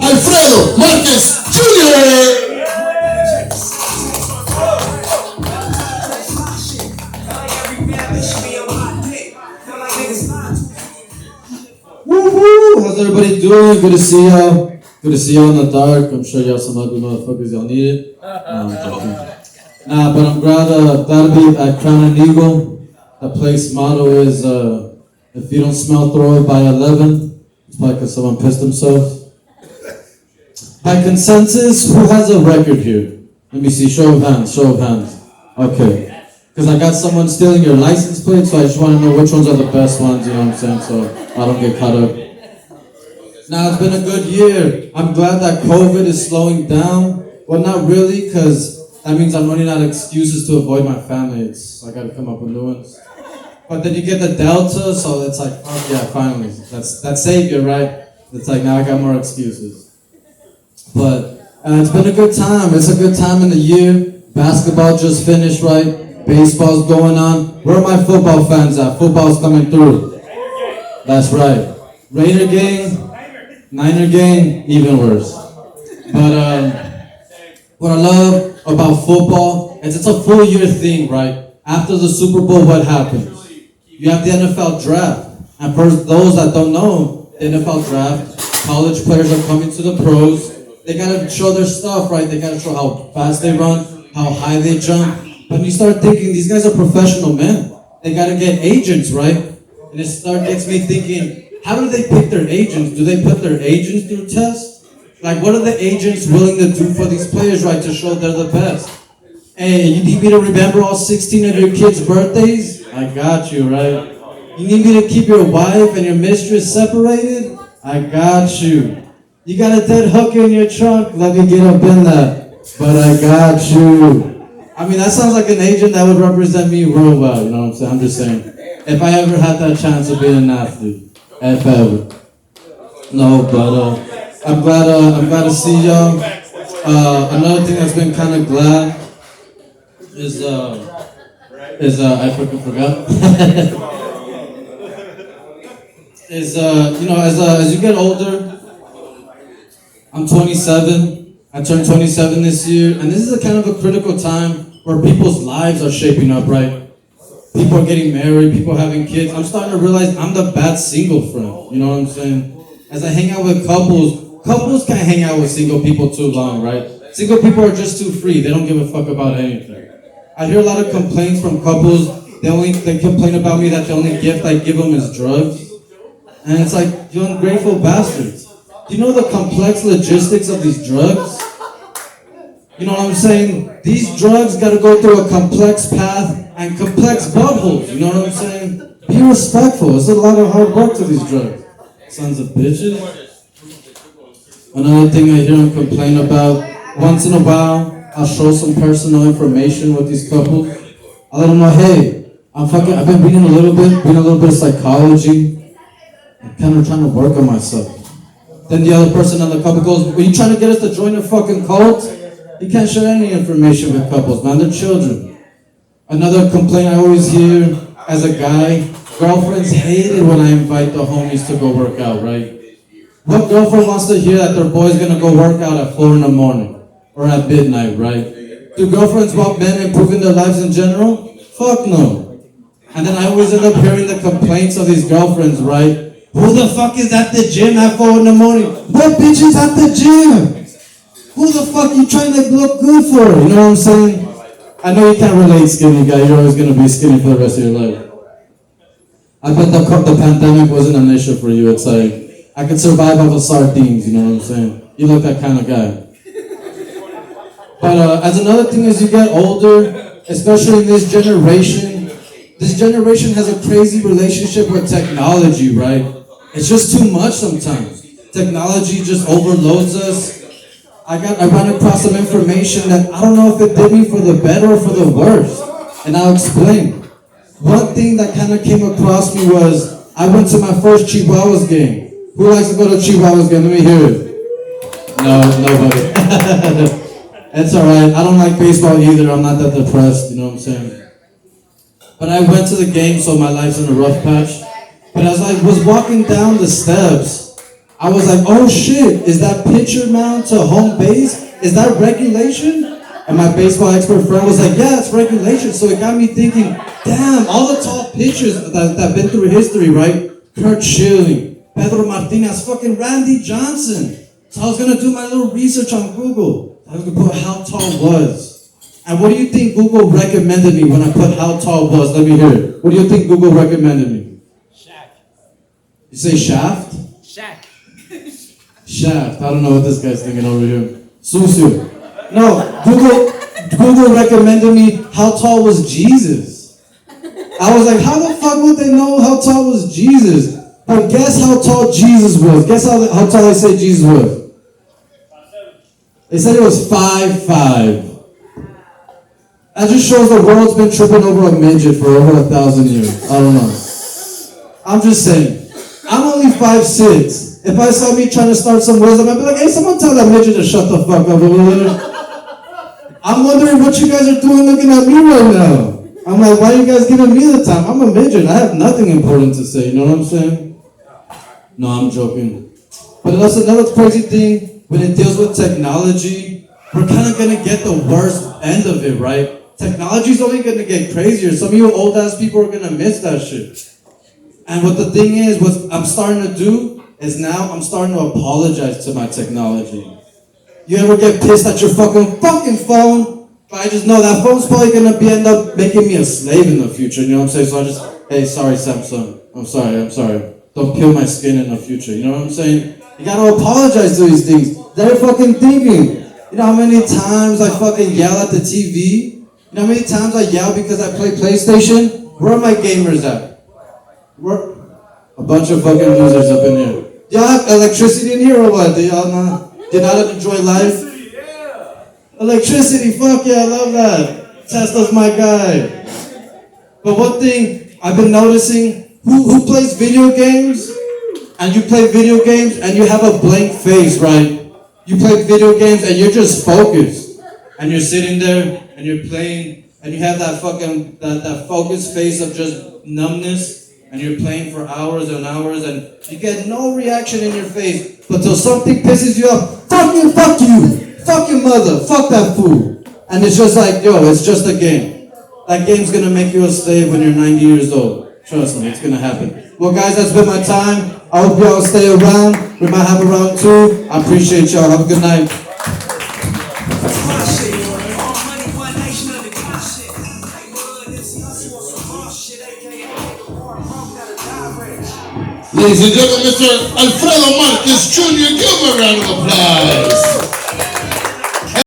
Alfredo Marquez Jr. Woohoo! How's everybody doing? Good to see y'all. Good to see y'all in the dark. I'm sure y'all some ugly motherfuckers. Y'all need it. I'm joking. Nah, but I'm glad to be at Crown and Eagle. The place motto is if you don't smell, throw it by 11. It's probably because someone pissed themselves. By consensus, who has a record here? Let me see. Show of hands. Show of hands. Okay. Because I got someone stealing your license plate, so I just want to know which ones are the best ones, you know what I'm saying? So I don't get caught up. Now, it's been a good year. I'm glad that COVID is slowing down. Well, not really, because that means I'm running out of excuses to avoid my family. I got to come up with new ones. But then you get the Delta, so it's like, oh yeah, finally. That's savior, right? It's like, now I got more excuses. But it's been a good time. It's a good time in the year. Basketball just finished, right? Baseball's going on. Where are my football fans at? Football's coming through. That's right. Raider game, Niner game, even worse. But what I love about football is it's a full year thing, right? After the Super Bowl, what happens? You have the NFL draft. And for those that don't know, the NFL draft, college players are coming to the pros. They gotta show their stuff, right? They gotta show how fast they run, how high they jump. But you start thinking, these guys are professional men. They gotta get agents, right? And it gets me thinking, how do they pick their agents? Do they put their agents through tests? Like, what are the agents willing to do for these players, right, to show they're the best? Hey, you need me to remember all 16 of your kids' birthdays? I got you, right? You need me to keep your wife and your mistress separated? I got you. You got a dead hooker in your trunk? Let me get up in that. But I got you. I mean, that sounds like an agent that would represent me real well, you know what I'm saying? I'm just saying. If I ever had that chance of being an athlete. If ever. No, but I'm glad to see y'all. Another thing that's been kind of glad is I fucking forgot. is you know, as you get older, I'm 27. I turned 27 this year, and this is a kind of a critical time where people's lives are shaping up, right? People are getting married, people having kids. I'm starting to realize I'm the bad single friend. You know what I'm saying? As I hang out with couples can't hang out with single people too long, right? Single people are just too free. They don't give a fuck about anything. I hear a lot of complaints from couples. They complain about me that the only gift I give them is drugs. And it's like, you ungrateful bastards. Do you know the complex logistics of these drugs? You know what I'm saying? These drugs gotta go through a complex path and complex buttholes, you know what I'm saying? Be respectful. It's a lot of hard work to these drugs. Sons of bitches. Another thing I hear them complain about, once in a while, I'll show some personal information with these couples. I'll let them know, hey, I've been reading a little bit of psychology. I'm kind of trying to work on myself. Then the other person on the couple goes, are you trying to get us to join a fucking cult? You can't share any information with couples, man. They're children. Another complaint I always hear as a guy, girlfriends hate it when I invite the homies to go work out, right? What girlfriend wants to hear that their boy's gonna go work out at 4 in the morning or at midnight, right? Do girlfriends want men improving their lives in general? Fuck no. And then I always end up hearing the complaints of these girlfriends, right? Who the fuck is at the gym at 4 in the morning? What bitch is at the gym? Who the fuck you trying to look good for? You know what I'm saying? I know you can't relate, skinny guy. You're always gonna be skinny for the rest of your life. I bet the pandemic wasn't an issue for you. It's like, I could survive off of sardines, you know what I'm saying? You look that kind of guy. But as another thing, as you get older, especially in this generation has a crazy relationship with technology, right? It's just too much sometimes. Technology just overloads us. I ran across some information that I don't know if it did me for the better or for the worse. And I'll explain. One thing that kind of came across me was, I went to my first Chihuahuas game. Who likes to go to Chihuahuas game? Let me hear it. No, nobody. It's alright. I don't like baseball either. I'm not that depressed, you know what I'm saying? But I went to the game, so my life's in a rough patch. But as I was walking down the steps, I was like, oh shit, is that pitcher mound to home base? Is that regulation? And my baseball expert friend was like, yeah, it's regulation. So it got me thinking, damn, all the tall pitchers that have been through history, right? Kurt Schilling, Pedro Martinez, fucking Randy Johnson. So I was gonna do my little research on Google. I was gonna put how tall was. And what do you think Google recommended me when I put how tall was? Let me hear it. What do you think Google recommended me? Shaft. You say shaft? Shaft. Shaft. I don't know what this guy's thinking over here. Susu. No, Google recommended me how tall was Jesus. I was like, how the fuck would they know how tall was Jesus? But guess how tall Jesus was. Guess how tall they say Jesus was. They said it was 5'5". That just shows the world's been tripping over a midget for over 1,000 years. I don't know. I'm just saying. I'm only 5'6". If I saw me trying to start some wisdom, I'd be like, hey, someone tell that midget to shut the fuck up over there. I'm wondering what you guys are doing looking at me right now. I'm like, why are you guys giving me the time? I'm a midget. I have nothing important to say. You know what I'm saying? No, I'm joking. But that's another crazy thing when it deals with technology. We're kind of going to get the worst end of it, right? Technology's only going to get crazier. Some of you old ass people are going to miss that shit. And what the thing is, what I'm starting to do is now I'm starting to apologize to my technology. You ever get pissed at your fucking phone? But I just know that phone's probably going to end up making me a slave in the future. You know what I'm saying? So I just, hey, sorry, Samsung. I'm sorry. Don't peel my skin in the future. You know what I'm saying? You got to apologize to these things. They're fucking thinking. You know how many times I fucking yell at the TV? You know how many times I yell because I play PlayStation? Where are my gamers at? Where? A bunch of fucking losers up in here. Do y'all have electricity in here or what? Do y'all not enjoy life? Electricity, fuck yeah, I love that. Tesla's my guy. But one thing I've been noticing, who plays video games? And you play video games and you have a blank face, right? You play video games and you're just focused. And you're sitting there and you're playing and you have that fucking, that focused face of just numbness. And you're playing for hours and hours and you get no reaction in your face. But till something pisses you off, fuck you, fuck your mother, fuck that fool. And it's just like, yo, it's just a game. That game's gonna make you a slave when you're 90 years old. Trust me, it's gonna happen. Well guys, that's been my time. I hope y'all stay around. We might have a round 2. I appreciate y'all. Have a good night. Ladies and gentlemen, Mr. Alfredo Marquez Jr., give him a round of applause.